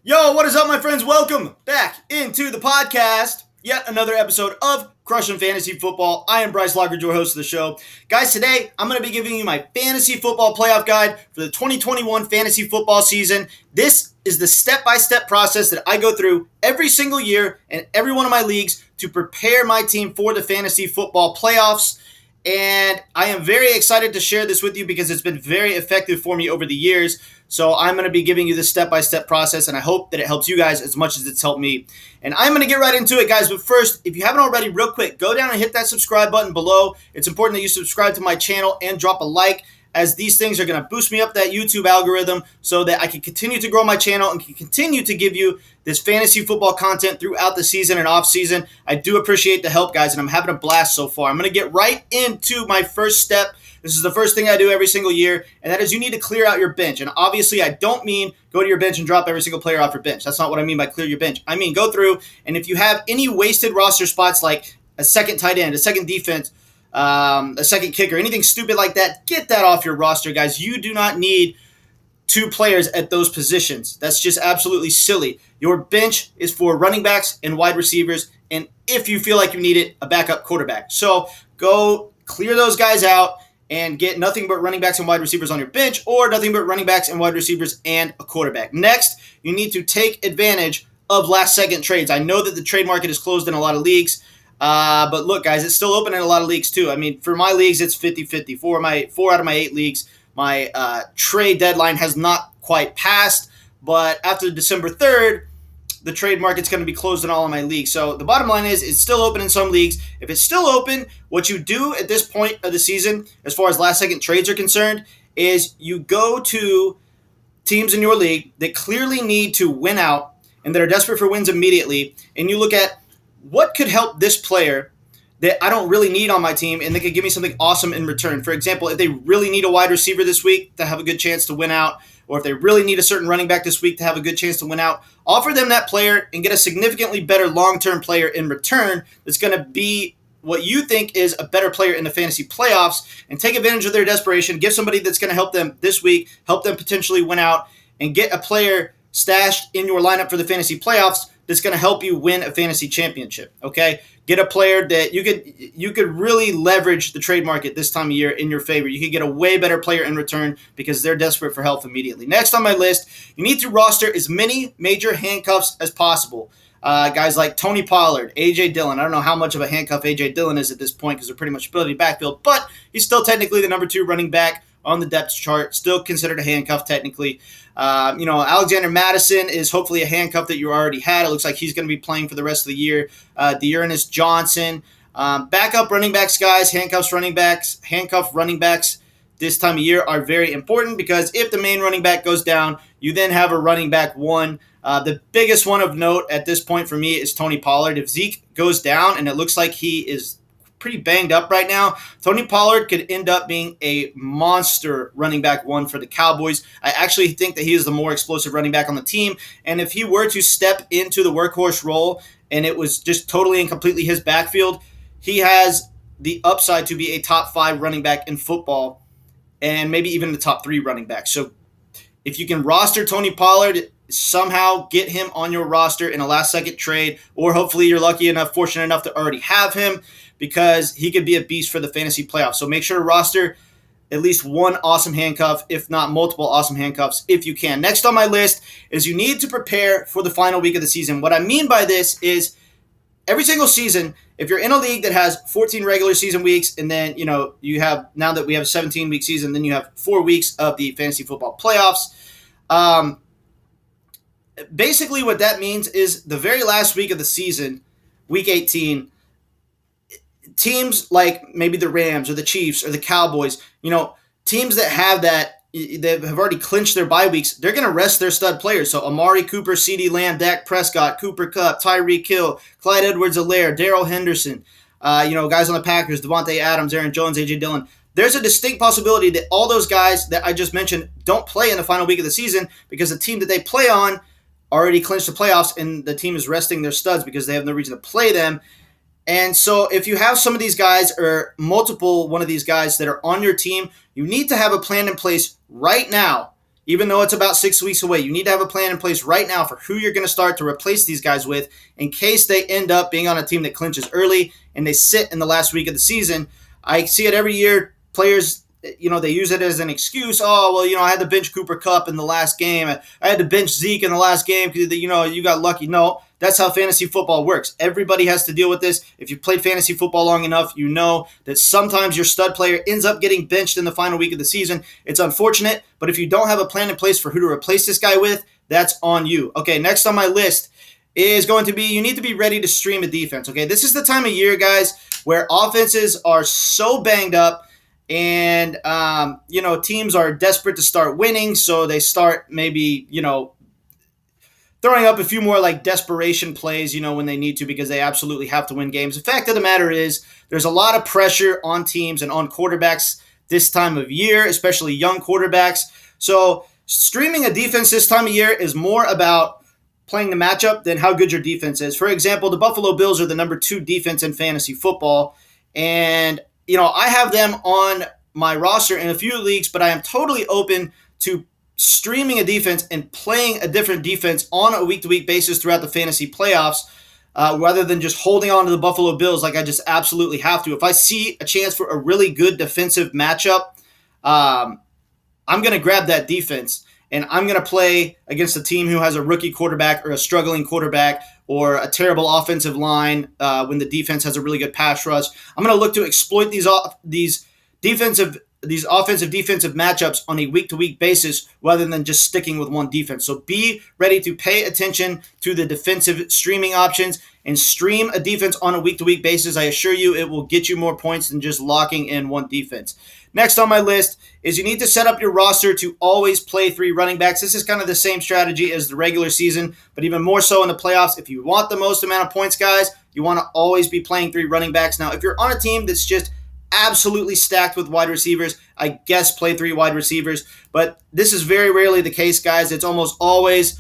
Yo, what is up, my friends? Welcome back into the podcast. Yet another episode of Crushing Fantasy Football. I am Bryce Lockridge, your host of the show. Guys, today I'm going to be giving you my fantasy football playoff guide for the 2021 fantasy football season. This is the step-by-step process that I go through every single year in every one of my leagues to prepare my team for the fantasy football playoffs. And I am very excited to share this with you because it's been very effective for me over the years. So I'm going to be giving you the step-by-step process, and I hope that it helps you guys as much as it's helped me. And I'm going to get right into it, guys. But first, if you haven't already, real quick, go down and hit that subscribe button below. It's important that you subscribe to my channel and drop a like, as these things are going to boost me up that YouTube algorithm so that I can continue to grow my channel and can continue to give you this fantasy football content throughout the season and off season. I do appreciate the help, guys, and I'm having a blast so far. I'm going to get right into my first step. This is the first thing I do every single year, and that is you need to clear out your bench. And obviously, I don't mean go to your bench and drop every single player off your bench. That's not what I mean by clear your bench. I mean go through, and if you have any wasted roster spots like a second tight end, a second defense, a second kicker, anything stupid like that, get that off your roster, guys. You do not need two players at those positions. That's just absolutely silly. Your bench is for running backs and wide receivers, and if you feel like you need it, a backup quarterback. So go clear those guys out and get nothing but running backs and wide receivers on your bench, or nothing but running backs and wide receivers and a quarterback. Next, you need to take advantage of last-second trades. I know that the trade market is closed in a lot of leagues, but look, guys, it's still open in a lot of leagues too. I mean, for my leagues, it's 50-50. Four out of my 8 leagues, my trade deadline has not quite passed, but after December 3rd, the trade market's going to be closed in all of my leagues. So the bottom line is it's still open in some leagues. If it's still open, what you do at this point of the season, as far as last-second trades are concerned, is you go to teams in your league that clearly need to win out and that are desperate for wins immediately, and you look at what could help this player that I don't really need on my team, and they could give me something awesome in return. For example, if they really need a wide receiver this week to have a good chance to win out, or if they really need a certain running back this week to have a good chance to win out, offer them that player and get a significantly better long-term player in return that's going to be what you think is a better player in the fantasy playoffs, and take advantage of their desperation, give somebody that's going to help them this week, help them potentially win out, and get a player stashed in your lineup for the fantasy playoffs that's going to help you win a fantasy championship, okay? Get a player that you could really leverage the trade market this time of year in your favor. You could get a way better player in return because they're desperate for help immediately. Next on my list, you need to roster as many major handcuffs as possible. Guys like Tony Pollard, A.J. Dillon. I don't know how much of a handcuff A.J. Dillon is at this point because they're pretty much ability backfield, but he's still technically the number 2 running back on the depth chart, still considered a handcuff technically. Alexander Madison is hopefully a handcuff that you already had. It looks like he's going to be playing for the rest of the year. Dearness Johnson. Backup running backs, guys, handcuff running backs this time of year are very important because if the main running back goes down, you then have a running back 1. The biggest one of note at this point for me is Tony Pollard. If Zeke goes down, and it looks like he is pretty banged up right now, Tony Pollard could end up being a monster running back 1 for the Cowboys. I actually think that he is the more explosive running back on the team, and if he were to step into the workhorse role and it was just totally and completely his backfield, he has the upside to be a top 5 running back in football and maybe even the top 3 running back. So if you can roster Tony Pollard, somehow get him on your roster in a last-second trade, or hopefully you're fortunate enough to already have him, because he could be a beast for the fantasy playoffs. So make sure to roster at least one awesome handcuff, if not multiple awesome handcuffs, if you can. Next on my list is you need to prepare for the final week of the season. What I mean by this is every single season, if you're in a league that has 14 regular season weeks, and then you have, now that we have a 17-week season, then you have 4 weeks of the fantasy football playoffs. Basically what that means is the very last week of the season, week 18, teams like maybe the Rams or the Chiefs or the Cowboys, teams that have already clinched their bye weeks, they're going to rest their stud players. So Amari Cooper, CeeDee Lamb, Dak Prescott, Cooper Kupp, Tyreek Hill, Clyde Edwards-Helaire, Darrell Henderson, guys on the Packers, Devontae Adams, Aaron Jones, A.J. Dillon. There's a distinct possibility that all those guys that I just mentioned don't play in the final week of the season because the team that they play on already clinched the playoffs and the team is resting their studs because they have no reason to play them. And so if you have some of these guys or multiple one of these guys that are on your team, you need to have a plan in place right now even though it's about 6 weeks away. You need to have a plan in place right now for who you're going to start to replace these guys with in case they end up being on a team that clinches early and they sit in the last week of the season. I see it every year. Players, they use it as an excuse. Oh, well, I had to bench Cooper Kupp in the last game. I had to bench Zeke in the last game because, you got lucky. No, that's how fantasy football works. Everybody has to deal with this. If you've played fantasy football long enough, you know that sometimes your stud player ends up getting benched in the final week of the season. It's unfortunate, but if you don't have a plan in place for who to replace this guy with, that's on you. Okay, next on my list is going to be you need to be ready to stream a defense. Okay, this is the time of year, guys, where offenses are so banged up and, teams are desperate to start winning, so they start maybe, throwing up a few more like desperation plays, when they need to because they absolutely have to win games. The fact of the matter is there's a lot of pressure on teams and on quarterbacks this time of year, especially young quarterbacks. So streaming a defense this time of year is more about playing the matchup than how good your defense is. For example, the Buffalo Bills are the number 2 defense in fantasy football, and I have them on my roster in a few leagues, but I am totally open to streaming a defense and playing a different defense on a week-to-week basis throughout the fantasy playoffs rather than just holding on to the Buffalo Bills like I just absolutely have to. If I see a chance for a really good defensive matchup, I'm going to grab that defense, and I'm going to play against a team who has a rookie quarterback or a struggling quarterback or a terrible offensive line when the defense has a really good pass rush. I'm going to look to exploit these offensive defensive matchups on a week-to-week basis rather than just sticking with one defense. So be ready to pay attention to the defensive streaming options and stream a defense on a week-to-week basis. I assure you it will get you more points than just locking in one defense. Next on my list is you need to set up your roster to always play 3 running backs. This is kind of the same strategy as the regular season, but even more so in the playoffs. If you want the most amount of points, guys, you want to always be playing 3 running backs. Now, if you're on a team that's just absolutely stacked with wide receivers, I guess play 3 wide receivers, but this is very rarely the case, guys. It's almost always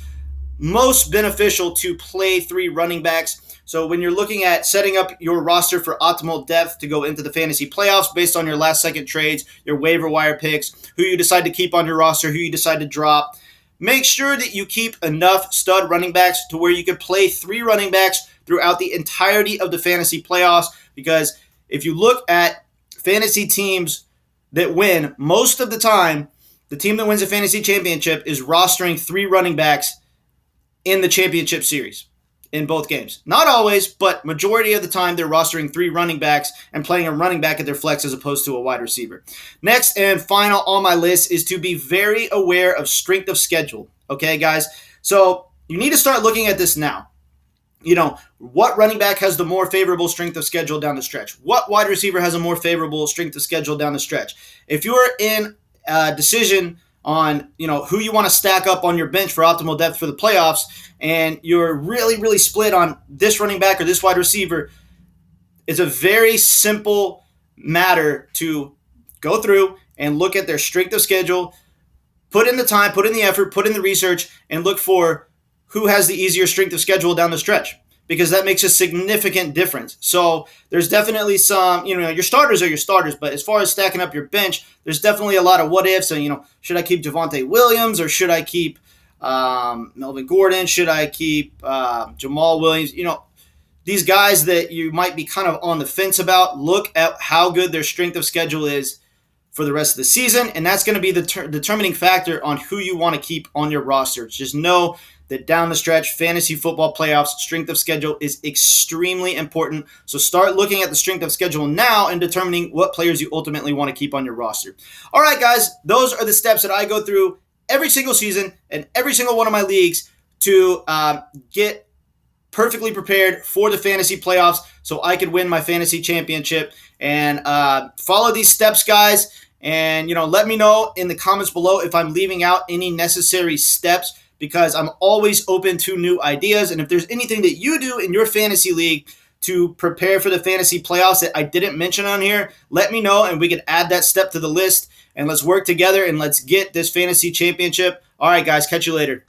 most beneficial to play 3 running backs. So when you're looking at setting up your roster for optimal depth to go into the fantasy playoffs based on your last second trades, your waiver wire picks, who you decide to keep on your roster, who you decide to drop, make sure that you keep enough stud running backs to where you can play 3 running backs throughout the entirety of the fantasy playoffs, because if you look at fantasy teams that win, most of the time, the team that wins a fantasy championship is rostering 3 running backs in the championship series in both games. Not always, but majority of the time, they're rostering 3 running backs and playing a running back at their flex as opposed to a wide receiver. Next and final on my list is to be very aware of strength of schedule. Okay, guys? So you need to start looking at this now. What running back has the more favorable strength of schedule down the stretch? What wide receiver has a more favorable strength of schedule down the stretch? If you're in a decision on, who you want to stack up on your bench for optimal depth for the playoffs, and you're really, really split on this running back or this wide receiver, it's a very simple matter to go through and look at their strength of schedule, put in the time, put in the effort, put in the research, and look for who has the easier strength of schedule down the stretch, because that makes a significant difference. So there's definitely some, your starters are your starters, but as far as stacking up your bench, there's definitely a lot of what ifs. And, should I keep Javonte Williams or should I keep Melvin Gordon? Should I keep Jamal Williams? These guys that you might be kind of on the fence about, look at how good their strength of schedule is for the rest of the season, and that's going to be the determining factor on who you want to keep on your roster. Just know that down the stretch, fantasy football playoffs, strength of schedule is extremely important. So start looking at the strength of schedule now and determining what players you ultimately want to keep on your roster. All right, guys, those are the steps that I go through every single season and every single one of my leagues to get perfectly prepared for the fantasy playoffs so I could win my fantasy championship. And follow these steps, guys. And, let me know in the comments below if I'm leaving out any necessary steps, because I'm always open to new ideas. And if there's anything that you do in your fantasy league to prepare for the fantasy playoffs that I didn't mention on here, let me know and we can add that step to the list. And let's work together and let's get this fantasy championship. All right, guys, catch you later.